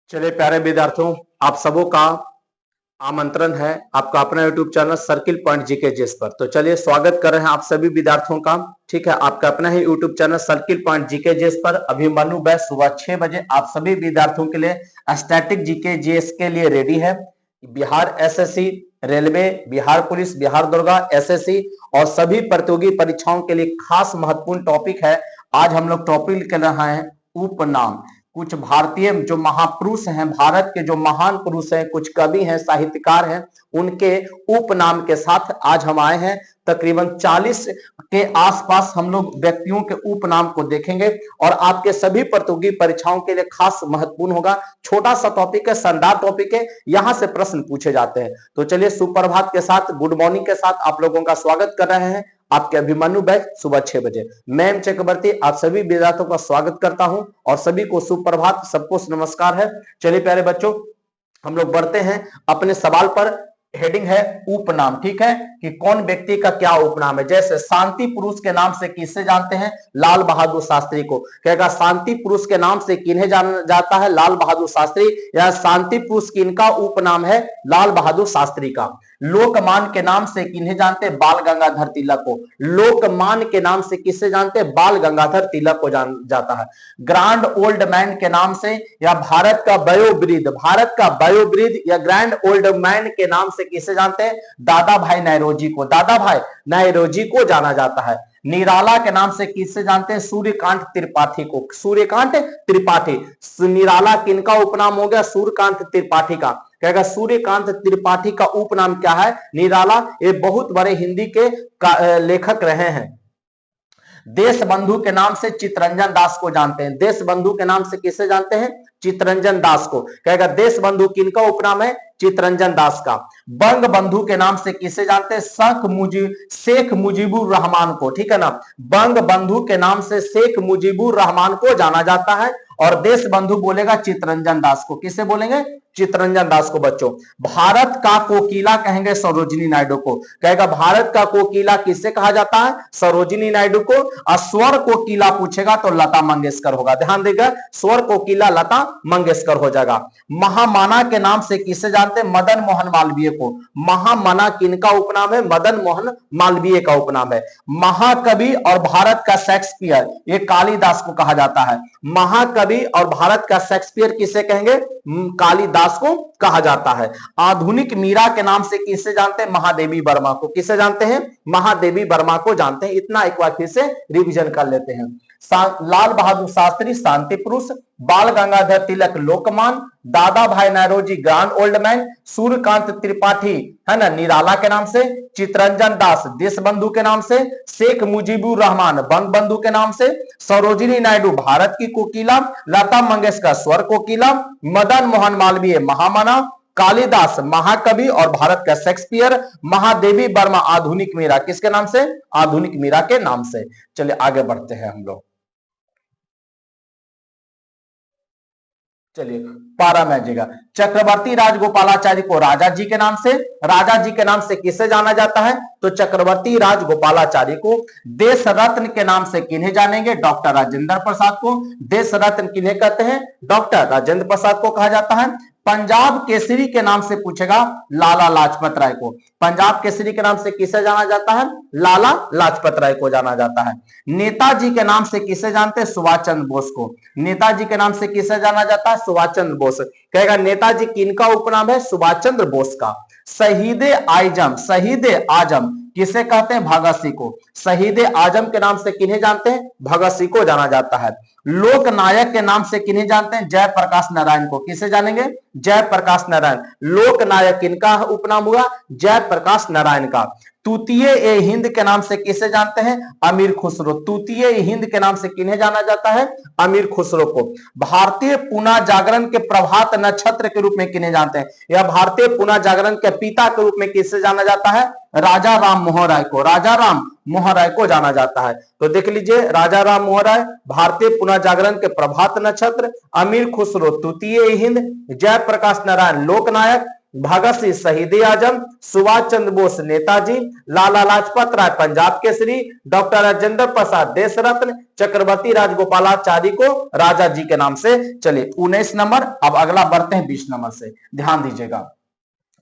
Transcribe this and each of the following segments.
चलिए प्यारे विद्यार्थियों, आप सबों का आमंत्रण है आपका अपना YouTube channel circle point GK जिस पर। तो चलिए स्वागत कर रहे हैं आप सभी विद्यार्थियों का। ठीक है, आपका अपना ही YouTube channel circle point GK जिस पर अभिमन्यु बैच सुबह 6 बजे आप सभी विद्यार्थियों के लिए स्टैटिक जीके जीएस के लिए रेडी है। Bihar SSC, railway, Bihar police, Bihar दरोगा, एसएससी और सभी प्रतियोगी परीक्षाओं के लिए खास महत्वपूर्ण टॉपिक है। आज हम लोग टॉपिक कर रहे हैं उपनाम। कुछ भारतीय जो महापुरुष हैं, भारत के जो महान पुरुष हैं, कुछ कवि हैं, साहित्यकार हैं, उनके उपनाम के साथ आज हम आए हैं। तकरीबन 40 के आसपास हम लोग व्यक्तियों के उपनाम को देखेंगे और आपके सभी प्रतियोगी परीक्षाओं के लिए खास महत्वपूर्ण होगा। छोटा सा टॉपिक है, शानदार टॉपिक है, यहां से प्रश्न पूछे जाते हैं। तो चलिए सुप्रभात के साथ, गुड मॉर्निंग के साथ आप लोगों का स्वागत कर रहे हैं आपके अभिमन्यु बैच सुबह 6 बजे। मैं एम चक्रवर्ती आप सभी विद्यार्थियों का स्वागत करता हूं और सभी को सुप्रभात, सबको नमस्कार है। चलिए प्यारे बच्चों, हम लोग बढ़ते हैं अपने सवाल पर। हेडिंग है उपनाम। ठीक है, कि कौन व्यक्ति का क्या उपनाम है। जैसे शांति पुरुष के नाम से किससे जानते हैं? लाल बहादुर शास्त्री को। कहेगा शांति पुरुष के नाम से किन्हें जाना जाता है? लाल बहादुर शास्त्री। या शांति पुरुष किनका उपनाम है? लाल बहादुर शास्त्री का। लोकमान के नाम से किन्हें जानते हैं? बाल गंगाधर तिलक को। लोकमान के नाम से किससे जानते हैं? बाल गंगाधर तिलक को जान जाता है। ग्रांड ओल्ड मैन के नाम से या भारत का वयोवृद्ध, भारत का वयोवृद्ध या ग्रैंड ओल्ड मैन के नाम से किसे जानते हैं? दादा भाई नौरोजी को। दादा भाई नौरोजी को जाना जाता है। निराला के नाम से किससे जानते हैं? सूर्यकांत त्रिपाठी को। सूर्यकांत त्रिपाठी। निराला किनका उपनाम हो गया? सूर्यकांत त्रिपाठी का। कहेगा सूर्यकांत त्रिपाठी का उपनाम क्या है? निराला। ये बहुत बड़े हिंदी के लेखक रहे हैं। देश बंधु के नाम से चित्तरंजन दास को जानते हैं। देश बंधु के नाम से किसे जानते हैं? चित्तरंजन दास को। कहेगा देश बंधु किनका उपनाम है? चित्तरंजन दास का। बंग बंधु के नाम से किसे जानते हैं? शेख मुजीबुर रहमान को। ठीक है ना, बंग बंधु के नाम से शेख मुजीबुर रहमान को जाना जाता है। और देश बंधु बोलेगा चित्तरंजन दास को। किसे बोलेंगे? चित्तरंजन दास को। बच्चों, भारत का कोकिला कहेंगे सरोजिनी नायडू को। कहेगा भारत का कोकिला किसे कहा जाता है? सरोजिनी नायडू को। और स्वर कोकिला पूछेगा तो लता मंगेशकर होगा। ध्यान देगा, स्वर कोकिला लता मंगेशकर हो जाएगा। महामना के नाम से किसे जानते हैं? मदन मोहन मालवीय को। महामना किनका उपनाम है? मदन मोहन मालवीय का उपनाम है। महाकवि और भारत का शेक्सपियर, ये कालिदास को कहा जाता है। महाकवि और भारत का शेक्सपियर किसे कहेंगे? कालिदास को कहा जाता है। आधुनिक मीरा के नाम से किसे जानते हैं? महादेवी वर्मा को। किसे जानते हैं? महादेवी वर्मा को जानते हैं। इतना एक बार फिर से रिवीजन कर लेते हैं। लाल बहादुर शास्त्री शांति पुरुष, बाल Gangadhar Tilak Lokmanya, Dadabhai Naoroji grand old man, Suryakant Tripathi है ना निराला के नाम से, चित्तरंजन दास देश बंधु के नाम से, शेख मुजीबुर रहमान बंग बंधु के नाम से, सरोजिनी नायडू भारत की कोकिला, लता मंगेशकर स्वर कोकिला, मदन मोहन मालवीय महामना, कालिदास महाकवि और भारत का शेक्सपियर, महादेवी वर्मा आधुनिक मीरा किसके नाम से? आधुनिक मीरा के नाम से। चलिए आगे बढ़ते हैं हम लोग। चलिए पारा मैजिगा। चक्रवर्ती राजगोपालाचारी को राजा जी के नाम से, राजा जी के नाम से किसे जाना जाता है? तो चक्रवर्ती राजगोपालाचारी को। देश रत्न के नाम से किन्हें जानेंगे? डॉक्टर राजेंद्र प्रसाद को। देश रत्न किन्हें कहते हैं? डॉक्टर राजेंद्र प्रसाद को कहा जाता है। पंजाब केसरी के नाम से पूछेगा लाला लाजपत राय को। पंजाब केसरी के नाम से किसे जाना जाता है? लाला लाजपत राय को जाना जाता है। नेताजी के नाम से किसे जानते हैं? सुभाष चंद्र बोस को। नेताजी के नाम से किसे जाना जाता है? सुभाष चंद्र बोस। कहेगा नेताजी किनका उपनाम है? सुभाष चंद्र बोस का। शहीद आजम, शहीद आजम किसे कहते हैं? भगत सिंह को। शहीद आजम के नाम से किन्हें जानते हैं? भगत सिंह को जाना जाता है। लोकनायक के नाम से किन्हें जानते हैं? जयप्रकाश नारायण को। किसे जानेंगे? जयप्रकाश नारायण। लोकनायक किनका उपनाम हुआ? जयप्रकाश नारायण का। तूतीय ए हिंद के नाम से किसे जानते हैं? अमीर खुसरो। तूतीय हिंद के नाम से किन्हें जाना जाता है? अमीर खुसरो को। भारतीय पुनः जागरण के प्रभात नक्षत्र के रूप में किन्हें जानते हैं? या भारतीय पुनः जागरण के पिता के रूप में किसे जाना जाता है? राजा राम मोहन राय को। राजा राम मोहन राय को जाना जाता है। तो देख लीजिए, राजा राम मोहन राय भारतीय पुनः जागरण के प्रभात नक्षत्र, अमीर खुसरो तृतीय हिंद, जयप्रकाश नारायण लोकनायक, भगत सिंह शहीद आजम, सुभाष चंद्र बोस नेताजी, लाला लाजपत राय पंजाब केसरी, डॉक्टर राजेंद्र प्रसाद देश रत्न, चक्रवर्ती राजगोपालाचारी को राजा जी के नाम से। चलिए 19 नंबर। अब अगला बढ़ते हैं 20 नंबर से, ध्यान दीजिएगा।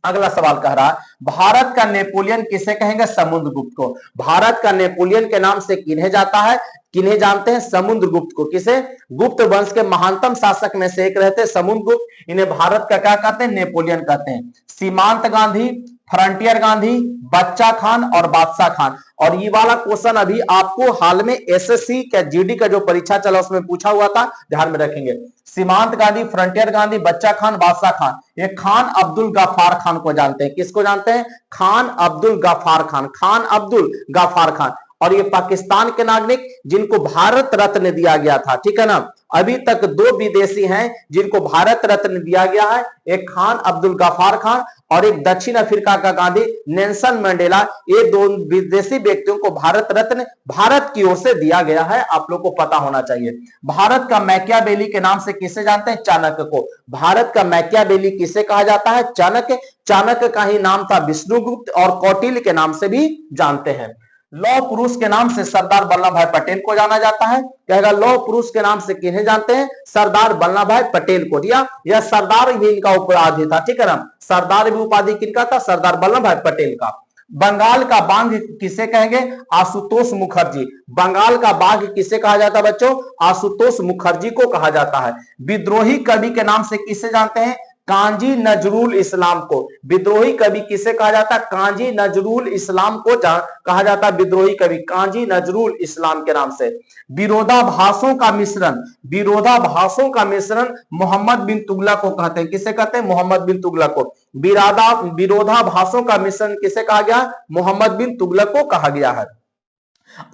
अगला सवाल कह रहा है भारत का नेपोलियन किसे कहेंगे? समुद्रगुप्त को। भारत का नेपोलियन के नाम से किन्हें जाता है, किन्हें जानते हैं? समुद्रगुप्त को। किसे? गुप्त वंश के महानतम शासक में से एक रहते समुद्रगुप्त। इन्हें भारत का क्या कहते हैं? नेपोलियन कहते हैं। सीमांत गांधी, फ्रंटियर गांधी, बच्चा खान और बादशाह खान। और ये वाला क्वेश्चन अभी आपको हाल में एसएससी का जीडी का जो परीक्षा चला उसमें पूछा हुआ था, ध्यान में रखेंगे। सीमांत गांधी, फ्रंटियर गांधी, बच्चा खान, बादशाह खान। ये खान अब्दुल गफ्फार खान को जानते हैं। किसको जानते हैं? खान अब्दुल गफ्फार खान। खान अब्दुल गफ्फार खान। और ये पाकिस्तान के नागरिक जिनको भारत रत्न दिया गया था, ठीक है ना। अभी तक 2 विदेशी हैं जिनको भारत रत्न दिया गया है, एक खान अब्दुल गफ्फार खान और एक दक्षिण अफ्रीका का गांधी नेल्सन मंडेला। ये 2 विदेशी व्यक्तियों को भारत रत्न भारत की ओर से दिया गया है, आप लोग को पता होना चाहिए। भारत का मैकियावेली के नाम से किसे जानते हैं? चाणक्य को। भारत का मैकियावेली किसे कहा जाता है? चाणक्य। चाणक्य का ही नाम था विष्णुगुप्त और कौटिल्य के नाम से भी जानते हैं। लौह पुरुष के नाम से सरदार वल्लभ भाई पटेल को जाना जाता है। कहेगा लौह पुरुष के नाम से किन्हें जानते हैं? सरदार वल्लभ भाई पटेल को। यह सरदार भी इनका उपाधि था, ठीक है ना। सरदार भी उपाधि किनका था? सरदार वल्लभ भाई पटेल का। बंगाल का बाघ किसे कहेंगे? आशुतोष मुखर्जी। बंगाल का बाघ किसे कहा जाता है बच्चों? आशुतोष मुखर्जी को कहा जाता है। विद्रोही कवि के नाम से किसे जानते हैं? काजी नजरुल इस्लाम को। विद्रोही कवि किसे कहा जाता है? काजी नजरुल इस्लाम को कहा जाता है विद्रोही कवि, काजी नजरुल इस्लाम के नाम से। विरोधाभासों का मिश्रण, विरोधाभासों का मिश्रण मोहम्मद बिन तुगलक को कहते हैं। किसे कहते हैं? मोहम्मद बिन तुगलक को। विरोधाभासों का मिश्रण किसे कहा गया? मोहम्मद बिन तुगलक को कहा गया है।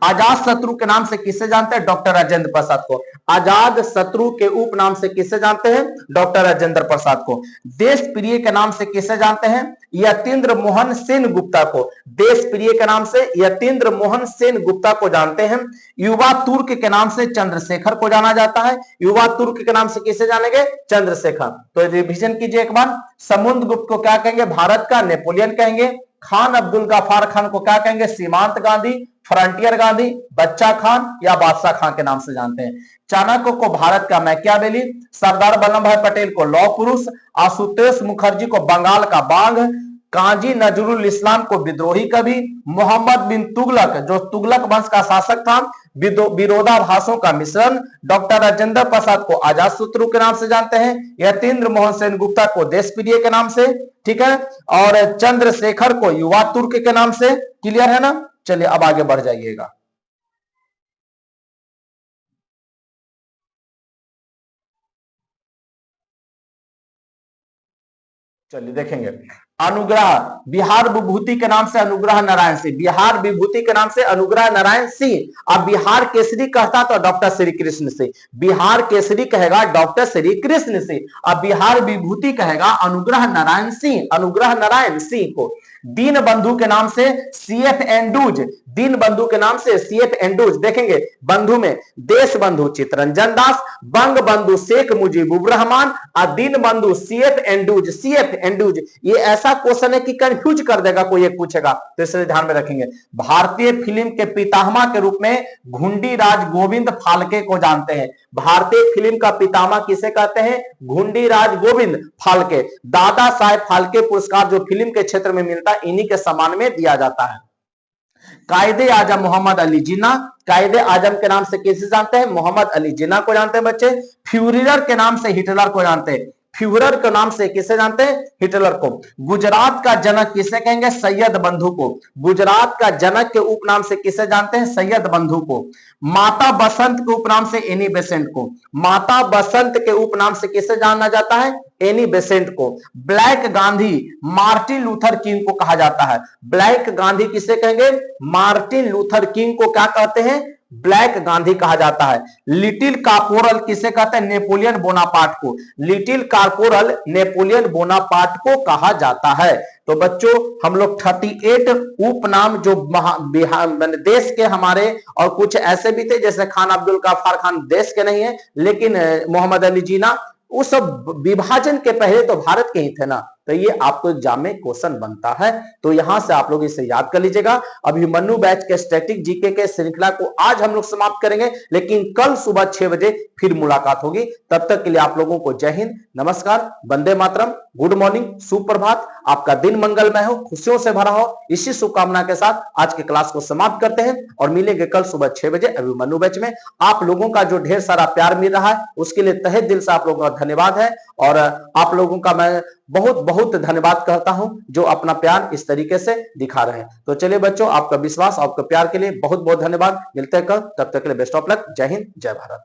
आजाद शत्रु के नाम से किसे जानते हैं? डॉक्टर राजेंद्र प्रसाद को। आजाद शत्रु के उपनाम से किसे जानते हैं? डॉक्टर राजेंद्र प्रसाद को। देश प्रिय के नाम से किसे जानते हैं? यतीन्द्र मोहन सेन गुप्ता को। देश प्रिय के नाम से यतीन्द्र मोहन सेन गुप्ता को जानते हैं। युवा तुर्क के नाम से चंद्रशेखर को जाना जाता है। युवा तुर्क के नाम से किसे जानेंगे? चंद्रशेखर। तो रिवीजन कीजिए एक बार। समुद्रगुप्त को क्या कहेंगे? भारत का नेपोलियन कहेंगे। खान अब्दुल गफ्फार खान को क्या कहेंगे? सीमांत गांधी, फ्रंटियर गांधी, बच्चा खान या बादशाह खान के नाम से जानते हैं। चाणक्य को भारत का मैकियावेली, सरदार वल्लभ भाई पटेल को लौह पुरुष, आशुतोष मुखर्जी को बंगाल का बाघ, काजी नजरुल इस्लाम को विद्रोही कवि, मोहम्मद बिन तुगलक जो तुगलक वंश का शासक था, विरोधाभासों का मिश्रण, डॉक्टर राजेंद्र प्रसाद को आजाद शत्रु के नाम से जानते हैं, यतीन्द्र मोहन सेन गुप्ता को देश प्रिय के नाम से, ठीक है, और चंद्रशेखर को युवा तुर्क के नाम से। क्लियर है ना? चलिए अब आगे बढ़ जाइएगा। चलिए देखेंगे। अनुग्रह, बिहार विभूति के नाम से अनुग्रह नारायण सिंह। बिहार विभूति के नाम से अनुग्रह नारायण सिंह। अब बिहार केसरी कहता तो डॉक्टर श्री कृष्ण सिंह। बिहार केसरी कहेगा डॉक्टर श्री कृष्ण सिंह। अब बिहार विभूति कहेगा अनुग्रह नारायण सिंह, अनुग्रह नारायण सिंह को। दीन बंधु के नाम से सीएफ एंडूज, दीन बंधु के नाम से सीएफ एंडूज। देखेंगे बंधु में देश बंधु चित्तरंजन दास, बंग बंधु शेख मुजीबुर रहमान और दीन बंधु सीएफ एंडूज। सीएफ एंडूज ये ऐसा क्वेश्चन है कि कंफ्यूज कर देगा कोई एक पूछेगा, तो इसलिए ध्यान में रखेंगे। भारतीय फिल्म के पितामह के रूप में घुंडी राज गोविंद फाल्के को जानते हैं। भारतीय फिल्म का पितामह किसे कहते हैं? घुंडी राज गोविंद फाल्के। दादा साहेब फाल्के पुरस्कार जो फिल्म के क्षेत्र में मिलता है इन्हीं के सम्मान में दिया जाता है। कायदे आजम मोहम्मद अली जिन्ना, कायदे आजम के नाम से किसे जानते हैं? मोहम्मद अली जिन्ना को जानते हैं बच्चे। फ्यूरियर के नाम से हिटलर को जानते हैं। फ्यूरर के नाम से किसे जानते हैं? हिटलर को। गुजरात का जनक किसे कहेंगे? सैयद बंधु को। गुजरात का जनक के उपनाम से किसे जानते हैं? सैयद बंधु को। माता बसंत के उपनाम से एनी बेसेंट को। माता बसंत के उपनाम से किसे जाना जाता है? एनी बेसेंट को। Black Gandhi Martin Luther king को कहा जाता है। ब्लैक गांधी किसे कहेंगे? मार्टिन लूथर किंग को क्या कहते हैं? ब्लैक गांधी कहा जाता है। लिटिल कार्पोरल किसे कहते हैं? नेपोलियन बोनापार्ट को। लिटिल कार्पोरल नेपोलियन बोनापार्ट को कहा जाता है। तो बच्चों हम लोग 38 उपनाम जो देश के हमारे, और कुछ ऐसे भी थे जैसे खान अब्दुल गफ्फार खान देश के नहीं है, लेकिन मोहम्मद अली जिन्ना, वो सब विभाजन के पहले तो भारत के ही थे ना, तो ये आपको एग्जाम में क्वेश्चन बनता है, तो यहां से आप लोग इसे याद कर लीजिएगा। अभिमन्यु बैच के स्टैटिक जीके के श्रृंखला को आज हम लोग समाप्त करेंगे, लेकिन कल सुबह 6 बजे फिर मुलाकात होगी। तब तक के लिए आप लोगों को जय हिंद, नमस्कार, वंदे मातरम, गुड मॉर्निंग, सुप्रभात। आपका दिन मंगलमय हो, खुशियों से भरा हो, इसी शुभकामना के साथ आज के क्लास को समाप्त करते हैं और मिलेंगे कल सुबह 6 बजे अभिमन्यु बैच में। आप लोगों का जो ढेर सारा प्यार मिल रहा है उसके लिए तहे दिल से आप लोगों का धन्यवाद है, और आप लोगों का मैं बहुत बहुत धन्यवाद कहता हूं जो अपना प्यार इस तरीके से दिखा रहे हैं। तो चलिए बच्चों, आपका विश्वास, आपका प्यार के लिए बहुत बहुत धन्यवाद। मिलते हैं कल, तब तक के लिए बेस्ट ऑफ लक। जय हिंद, जय भारत।